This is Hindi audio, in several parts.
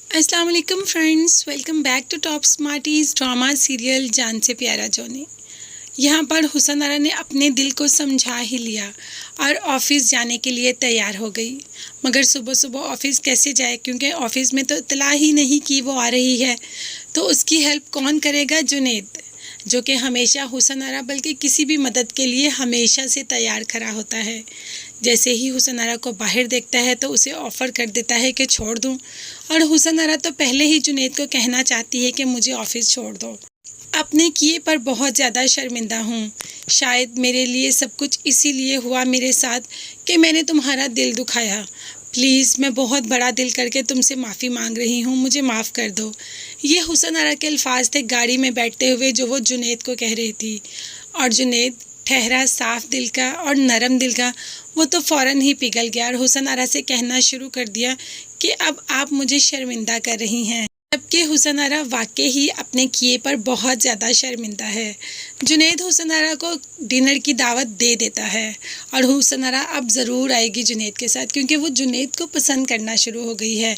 अस्सलाम वालेकुम friends, welcome back to Top Smarties drama serial जान से प्यारा जोनी। यहाँ पर हुसन आरा ने अपने दिल को समझा ही लिया और ऑफ़िस जाने के लिए तैयार हो गई। मगर सुबह सुबह ऑफ़िस कैसे जाए, क्योंकि ऑफ़िस में तो इतला ही नहीं कि वो आ रही है। तो उसकी हेल्प कौन करेगा? जुनैद, जो कि हमेशा हुसन आरा बल्कि किसी भी मदद के लिए हमेशा से तैयार खड़ा होता है। जैसे ही हुसन आरा को बाहर देखता है तो उसे ऑफ़र कर देता है कि छोड़ दूं, और हुसन आरा तो पहले ही जुनैद को कहना चाहती है कि मुझे ऑफ़िस छोड़ दो। अपने किए पर बहुत ज़्यादा शर्मिंदा हूँ। शायद मेरे लिए सब कुछ इसीलिए हुआ मेरे साथ कि मैंने तुम्हारा दिल दुखाया। प्लीज़, मैं बहुत बड़ा दिल करके तुमसे माफ़ी मांग रही हूँ, मुझे माफ़ कर दो। ये हुसन आरा के अल्फाज थे गाड़ी में बैठते हुए जो वो जुनैद को कह रही थी। और जुनैद ठहरा, साफ दिल का और नरम दिल का, वो तो फ़ौरन ही पिघल गया और हुसन आरा से कहना शुरू कर दिया कि अब आप मुझे शर्मिंदा कर रही हैं। जबकि हुसन आरा वाकई ही अपने किए पर बहुत ज़्यादा शर्मिंदा है। जुनैद हुसन आरा को डिनर की दावत दे देता है और हुसन आरा अब ज़रूर आएगी जुनैद के साथ, क्योंकि वो जुनैद को पसंद करना शुरू हो गई है।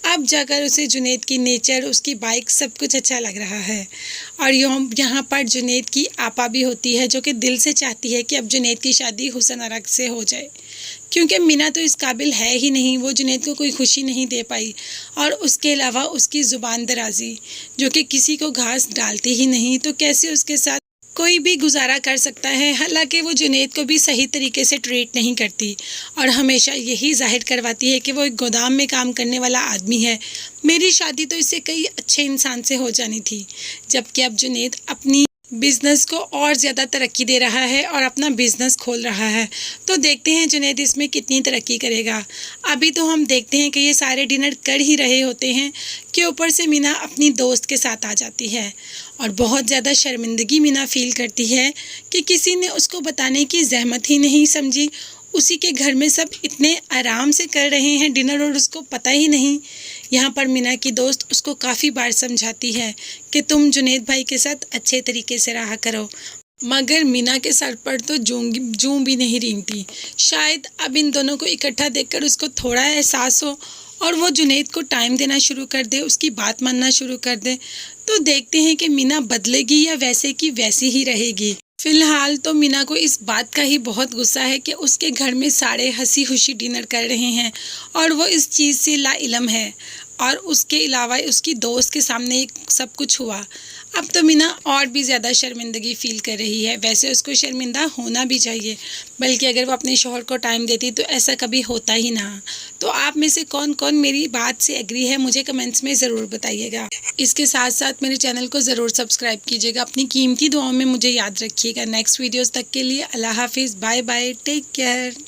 अब जाकर उसे जुनैद की नेचर, उसकी बाइक, सब कुछ अच्छा लग रहा है। और यहाँ पर जुनैद की आपा भी होती है, जो कि दिल से चाहती है कि अब जुनैद की शादी हुसन आरा से हो जाए, क्योंकि मीना तो इस काबिल है ही नहीं, वो जुनैद को कोई खुशी नहीं दे पाई। और उसके अलावा उसकी ज़ुबान दराज़ी, जो कि किसी को घास डालती ही नहीं, तो कैसे उसके साथ कोई भी गुजारा कर सकता है। हालांकि वो जुनैद को भी सही तरीके से ट्रीट नहीं करती और हमेशा यही जाहिर करवाती है कि वो एक गोदाम में काम करने वाला आदमी है। मेरी शादी तो इससे कई अच्छे इंसान से हो जानी थी। जबकि अब जुनैद अपनी बिज़नेस को और ज़्यादा तरक्की दे रहा है और अपना बिज़नेस खोल रहा है। तो देखते हैं जुनैद इसमें कितनी तरक्की करेगा। अभी तो हम देखते हैं कि ये सारे डिनर कर ही रहे होते हैं कि ऊपर से मीना अपनी दोस्त के साथ आ जाती है और बहुत ज़्यादा शर्मिंदगी मीना फ़ील करती है कि किसी ने उसको बताने की ज़हमत ही नहीं समझी। उसी के घर में सब इतने आराम से कर रहे हैं डिनर और उसको पता ही नहीं। यहाँ पर मीना की दोस्त उसको काफ़ी बार समझाती है कि तुम जुनैद भाई के साथ अच्छे तरीके से रहा करो, मगर मीना के सर पर तो जूं भी नहीं रेंगती। शायद अब इन दोनों को इकट्ठा देखकर उसको थोड़ा एहसास हो और वो जुनैद को टाइम देना शुरू कर दे, उसकी बात मानना शुरू कर दे। तो देखते हैं कि मीना बदलेगी या वैसे की वैसी ही रहेगी। फिलहाल तो मीना को इस बात का ही बहुत गुस्सा है कि उसके घर में सारे हंसी खुशी डिनर कर रहे हैं और वो इस चीज़ से लाइलम है। और उसके अलावा उसकी दोस्त के सामने सब कुछ हुआ। अब तो मीना और भी ज़्यादा शर्मिंदगी फ़ील कर रही है। वैसे उसको शर्मिंदा होना भी चाहिए, बल्कि अगर वो अपने शौहर को टाइम देती तो ऐसा कभी होता ही ना। तो आप में से कौन कौन मेरी बात से एग्री है, मुझे कमेंट्स में ज़रूर बताइएगा। इसके साथ साथ मेरे चैनल को ज़रूर सब्सक्राइब कीजिएगा। अपनी कीमती दुआओं में मुझे याद रखिएगा। नेक्स्ट वीडियोज़ तक के लिए अल्लाह हाफिज़, बाय बाय, टेक केयर।